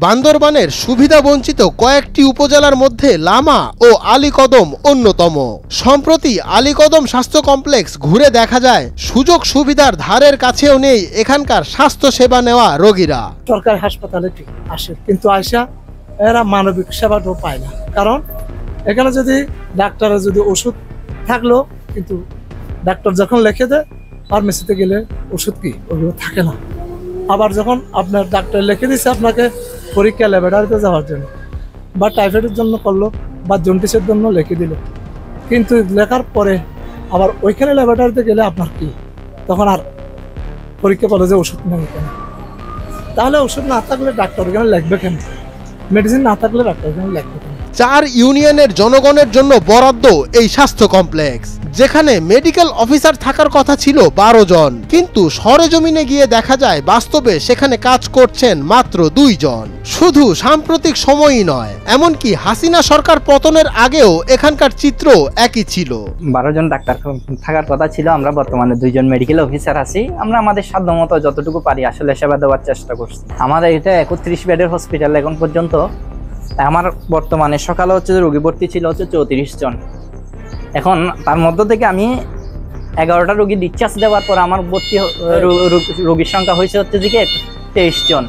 বান্দরবানের সুবিধা বঞ্চিত কয়েকটি উপজেলার মধ্যে লামা ও আলীকদম অন্যতম। সম্প্রতি আলীকদম স্বাস্থ্য কমপ্লেক্স ঘুরে দেখা যায় সুযোগ সুবিধার ধারের কাছেও নেই এখানকার স্বাস্থ্য সেবা নেওয়া রোগীরা। সরকারি হাসপাতালে আসে কিন্তু আয়সা এরা মানবিক সেবাটাও পায় না, কারণ এখানে যদি ডাক্তারের যদি ওষুধ থাকলো কিন্তু ডাক্তার যখন লিখে দেয় ফার্মেসিতে গেলে ওষুধ কি ওগুলো থাকে না। আবার যখন আপনার ডাক্তার লিখে দিচ্ছে আপনাকে পরীক্ষা ল্যাবরেটরিতে যাওয়ার জন্য বা টাইফয়েডের জন্য করলো বা জন্ডিসের জন্য লিখে দিল, কিন্তু লেখার পরে আবার ওইখানে ল্যাবরেটরিতে গেলে আপনার কি তখন আর পরীক্ষা বলে যে ওষুধ নেই কেন, তাহলে ওষুধ না থাকলে ডাক্তার এখানে লিখবে কেন, মেডিসিন না থাকলে ডাক্তার এখানে লিখবে কেন। 4 ইউনিয়নের জনগণের জন্য বরাদ্দ এই স্বাস্থ্য কমপ্লেক্স, যেখানে মেডিকেল অফিসার থাকার কথা ছিল 12 জন, কিন্তু সরেজমিনে গিয়ে দেখা যায় বাস্তবে সেখানে কাজ করছেন মাত্র 2 জন। শুধু সাম্প্রতিক সময়ই নয়, এমনকি হাসিনা সরকার পতনের আগেও এখানকার চিত্র একই ছিল। 12 জন ডাক্তার থাকার কথা ছিল, আমরা বর্তমানে 2 জন মেডিকেল অফিসার আছি। আমরা আমাদের সাধ্যমতো যতটুকু পারি আসলে সেবা দেওয়ার চেষ্টা করছি। আমাদের এটা 31 বেডের হসপিটাল এখন পর্যন্ত। আমার বর্তমানে সকালে হচ্ছে রোগী ভর্তি ছিল হচ্ছে 34 জন। এখন তার মধ্য থেকে আমি 11টা রোগী ডিসচার্জ দেওয়ার পর আমার ভর্তি রোগীর সংখ্যা হয়েছে হচ্ছে যে 23 জন।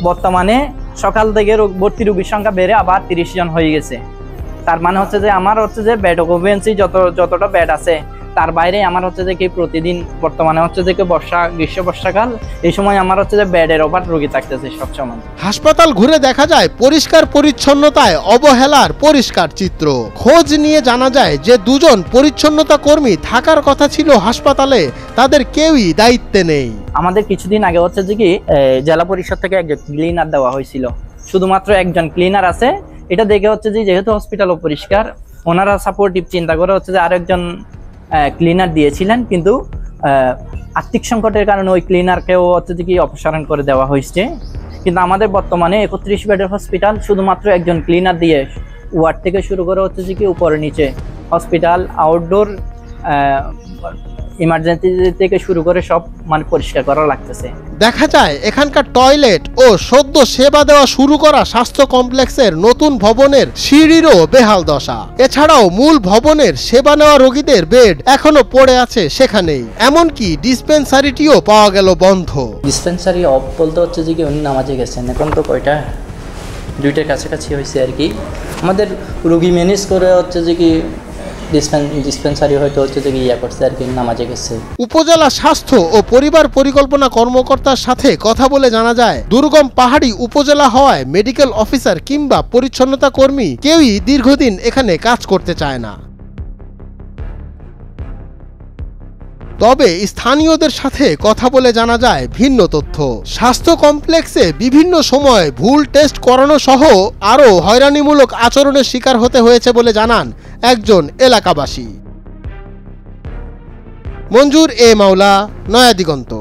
বর্তমানে সকাল থেকে ভর্তি রোগীর সংখ্যা বেড়ে আবার 30 জন হয়ে গেছে। তার মানে হচ্ছে যে আমার হচ্ছে যে বেড অকুপেন্সি যতটা বেড আছে তার বাইরে আমার হচ্ছে যে কি প্রতিদিন বর্তমানে হচ্ছে যে গ্রীষ্ম বর্ষাকাল এই সময় আমার হচ্ছে যে বেডের ওভার রোগী থাকতেছে সবসময়। হাসপাতাল ঘুরে দেখা যায় পরিষ্কার পরিচ্ছন্নতায় অবহেলার পরিষ্কার চিত্র। খোঁজ নিয়ে জানা যায় যে 2 জন পরিচ্ছন্নতা কর্মী থাকার কথা ছিল হাসপাতালে, তাদের কেউই দায়িত্বে নেই। আমাদের কিছুদিন আগে হচ্ছে যে কি জেলা পরিষদ থেকে একজন ক্লিনার দেওয়া হয়েছিল, শুধুমাত্র একজন ক্লিনার আছে। এটা দেখে হচ্ছে যে যেহেতু হসপিটাল পরিষ্কার, ওনারা সাপোর্টিভ চিন্তা করে হচ্ছে যে আরেকজন ক্লিনার দিয়েছিলেন, কিন্তু আর্থিক সংকটের কারণে ওই ক্লিনারকেও হচ্ছে যে কি অপসারণ করে দেওয়া হয়েছে। কিন্তু আমাদের বর্তমানে 31 বেডের হসপিটাল শুধুমাত্র একজন ক্লিনার দিয়ে ওয়ার্ড থেকে শুরু করে হচ্ছে যে কি উপরে নিচে হসপিটাল আউটডোর ইমার্জেন্সি থেকে শুরু করে সব মানে পরিষ্কার করা লাগতেছে। দেখা যায় এখানকার টয়লেট ও সদ্য সেবা দেওয়া শুরু করা স্বাস্থ্য কমপ্লেক্সের নতুন ভবনের সিঁড়িরও বেহাল দশা। এছাড়াও মূল ভবনের সেবা নেওয়া রোগীদের বেড এখনো পড়ে আছে সেখানেই, এমনকি ডিসপেন্সারিটিও পাওয়া গেল বন্ধ। ডিসপেন্সারি অফ বলতে হচ্ছে যে কি উনি নামাজে গেছেন, এখন তো কয়টা 2টার কাছাকাছি হয়েছে আর কি। আমাদের রোগী ম্যানেজ করে হচ্ছে যে কি ডিসপেন্সারি হয়তো হচ্ছে যে ইয়া করছে আর কি, নামাজে গেছে। উপজেলা স্বাস্থ্য ও পরিবার পরিকল্পনা কর্মকর্তার সাথে কথা বলে জানা যায় দুর্গম পাহাড়ি উপজেলা হওয়ায় মেডিকেল অফিসার কিংবা পরিচ্ছন্নতা কর্মী কেউই দীর্ঘদিন এখানে কাজ করতে চায় না। তবে স্থানীয়দের সাথে কথা বলে জানা যায় ভিন্ন তথ্য। স্বাস্থ্য কমপ্লেক্সে বিভিন্ন সময় ভুল টেস্ট করানো সহ আরও হয়রানিমূলক আচরণের শিকার হতে হয়েছে বলে জানান একজন এলাকাবাসী। মঞ্জুর এ মাওলা, নয়া দিগন্ত।